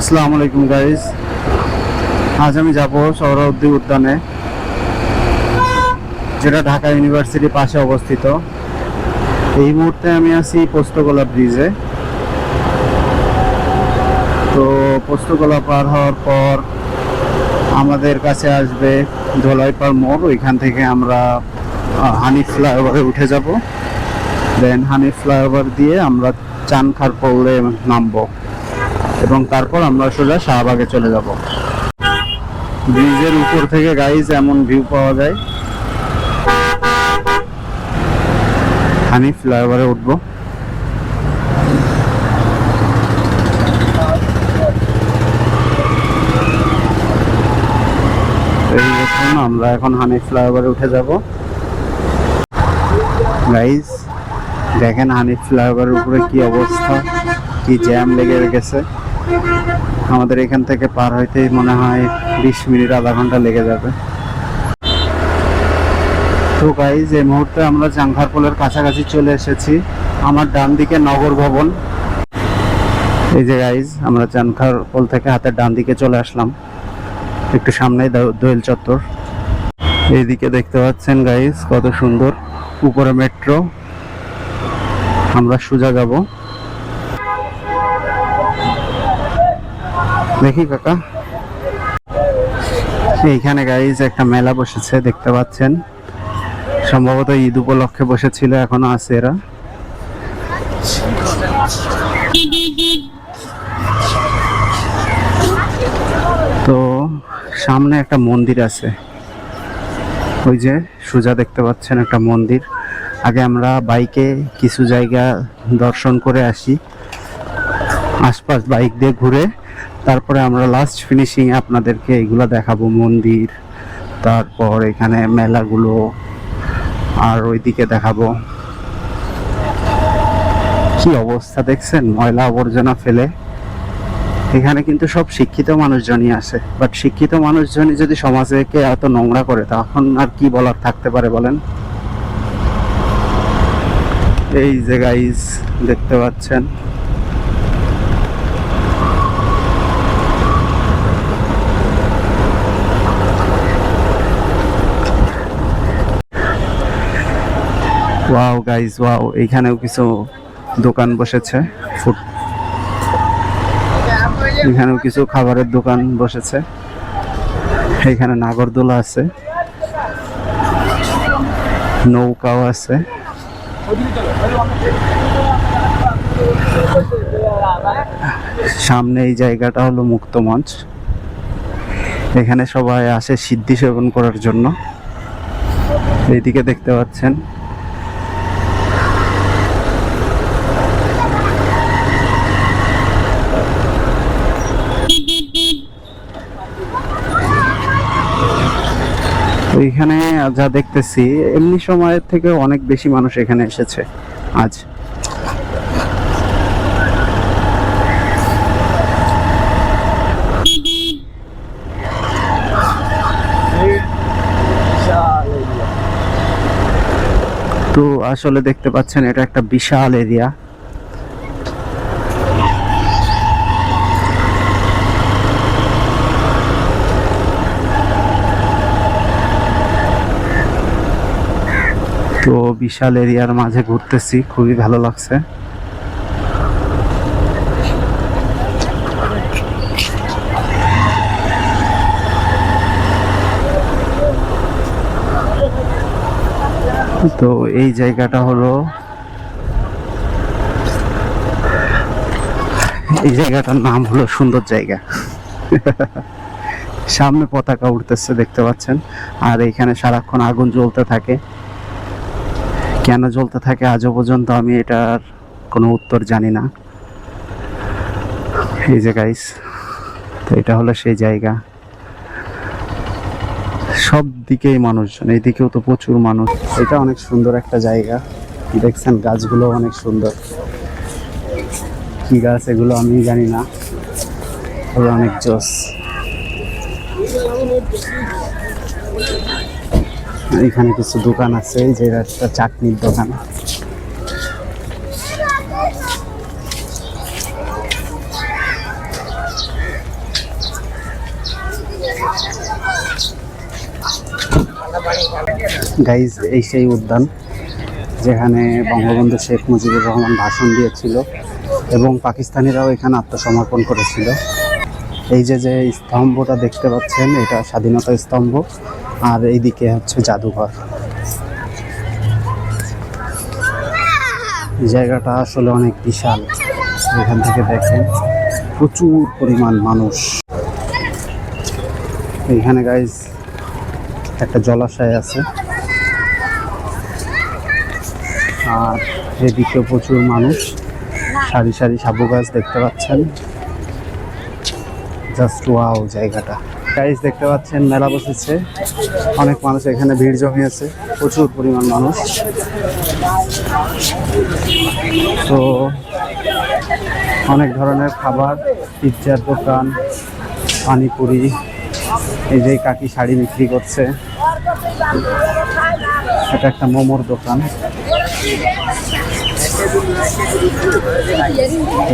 আসসালামু আলাইকুম গাইস। আজ আমি যাব সোহরাওয়ার্দী উদ্যানে, যেটা ঢাকা ইউনিভার্সিটির পাশে অবস্থিত। এই মুহূর্তে আমি আছি পোস্তগোলা ব্রিজে। তো পোস্তগোলা পার হওয়ার পর আমাদের কাছে আসবে ধোলাইপাড় মোড়। ওইখান থেকে আমরা হানিফ ফ্লাইওভারে উঠে যাব। দেন হানিফ ফ্লাইওভার দিয়ে আমরা চানখার পৌলে নামবো এবং তারপর আমরা সোজা শাহবাগে চলে যাব। ব্রিজের উপর থেকে গাইজ এমন ভিউ পাওয়া যায়। হানিফ ফ্লাইওভারে উঠবো। এই দেখুন, আমরা এখন হানিফ ফ্লাইওভারে উঠে যাব। গাইজ দেখেন হানিফ ফ্লাইওভারের উপরে কি অবস্থা, কি জ্যাম লেগে গেছে। আমাদের এখান থেকে পার হইতেই মনে হয় 20 মিনিট, আধা ঘন্টা লেগে যাবে। তো গাইজ এই মুহূর্তে আমরা চানখার পোলের কাছাকাছি চলে এসেছি। আমার ডান দিকে নগর ভবন। এই যে গাইজ আমরা চানখার পোল থেকে হাতের ডান দিকে চলে আসলাম। একটু সামনেই দোয়েল চত্বর। এইদিকে দেখতে পাচ্ছেন গাইজ কত সুন্দর, উপরে মেট্রো। আমরা সোজা যাব। দেখি কাকা, এইখানে গাইজ একটা মেলা বসেছে, দেখতে পাচ্ছেন। সম্ভবত ঈদ উপলক্ষে বসেছিল, এখনো আছে এরা। তো সামনে একটা মন্দির আছে, ওই যে সোজা দেখতে পাচ্ছেন একটা মন্দির। আগে আমরা বাইকে কিছু জায়গা দর্শন করে আসি, আশপাশ বাইক দিয়ে ঘুরে তারপরে আমরা লাস্ট ফিনিশিং এ আপনাদেরকে এগুলা দেখাবো, মন্দির, তারপর এখানে মেলাগুলো, আর ওইদিকে দেখাবো। কি অবস্থা দেখছেন, ময়লা আবর্জনা ফেলে। এখানে কিন্তু সব শিক্ষিত মানুষজনই আছে, বাট শিক্ষিত মানুষজনই যদি সমাজকে এত নোংরা করে, তখন আর কি বলার থাকতে পারে বলেন। এই যে গাইজ দেখতে পাচ্ছেন, ওয়াও গাইজ ওয়াও, এইখানেও কিছু দোকান বসেছে, এখানেও কিছু খাবারের দোকান বসেছে। এখানে নাগরদোলা আছে, নৌকাও আছে। সামনে এই জায়গাটা হলো মুক্ত মঞ্চ। এখানে সবাই আসে সিদ্ধি সেবন করার জন্য। এইদিকে দেখতে পাচ্ছেন এইখানে যা দেখতেছি, এমনি সময়ের থেকে অনেক বেশি মানুষ এখানে এসেছে আজ। তো আসলে দেখতে পাচ্ছেন এটা একটা বিশাল এরিয়া। তো বিশাল এরিয়ার মাঝে ঘুরতেছি, খুবই ভালো লাগছে। তো এই জায়গাটা হলো, এই জায়গাটার নাম হলো সুন্দর জায়গা। সামনে পতাকা উঠতেছে দেখতে পাচ্ছেন, আর এইখানে সারাক্ষণ আগুন জ্বলতে থাকে। কেন জ্বলতে থাকে আজও পর্যন্ত আমি এটার কোনো উত্তর জানি না। এই যে গাইস, তো এটা হলো সেই জায়গা। সব দিকেই মানুষজন, এইদিকেও তো প্রচুর মানুষ। এটা অনেক সুন্দর একটা জায়গা, দেখছেন গাছগুলো অনেক সুন্দর। কি গাছ এগুলো আমি জানি না, তবে অনেক জোস। এখানে কিছু দোকান আছে, এই যে একটা চাটনির দোকান। গাইজ, এই সেই উদ্যান যেখানে বঙ্গবন্ধু শেখ মুজিবুর রহমান ভাষণ দিয়েছিল এবং পাকিস্তানিরাও এখানে আত্মসমর্পণ করেছিল। এই যে যে স্তম্ভটা দেখতে পাচ্ছেন, এটা স্বাধীনতা স্তম্ভ, আর এইদিকে হচ্ছে জাদুঘর। এই জায়গাটা আসলে অনেক বিশাল। এখান থেকে দেখেন প্রচুর পরিমাণ মানুষ। এখানে গাইজ একটা জলাশয় আছে, আর এদিকে প্রচুর মানুষ। সারি সারি সাবু গাছ দেখতে পাচ্ছেন। জাস্ট ওয়াও জায়গাটা। গাইজ দেখতে পাচ্ছেন মেলা বসেছে, অনেক মানুষ এখানে ভিড় জমিয়েছে, প্রচুর পরিমাণ মানুষ। তো অনেক ধরনের খাবার, পিৎজার দোকান, পানিপুরি। এই যে কাকি শাড়ি বিক্রি করছে, এটা একটা মোমোর দোকান।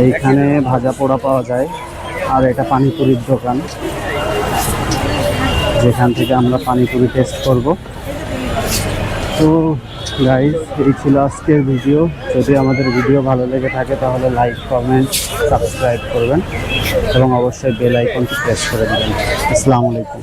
এইখানে ভাজা পোড়া পাওয়া যায়। আর এটা পানিপুরির দোকান, যেখান থেকে আমরা পানিপুরি টেস্ট করব। তো গাইজ, এই ছিল আজকের ভিডিও। যদি আমাদের ভিডিও ভালো লেগে থাকে তাহলে লাইক, কমেন্ট, সাবস্ক্রাইব করবেন এবং অবশ্যই বেল আইকনটি প্রেস করে দেবেন। আসসালামু আলাইকুম।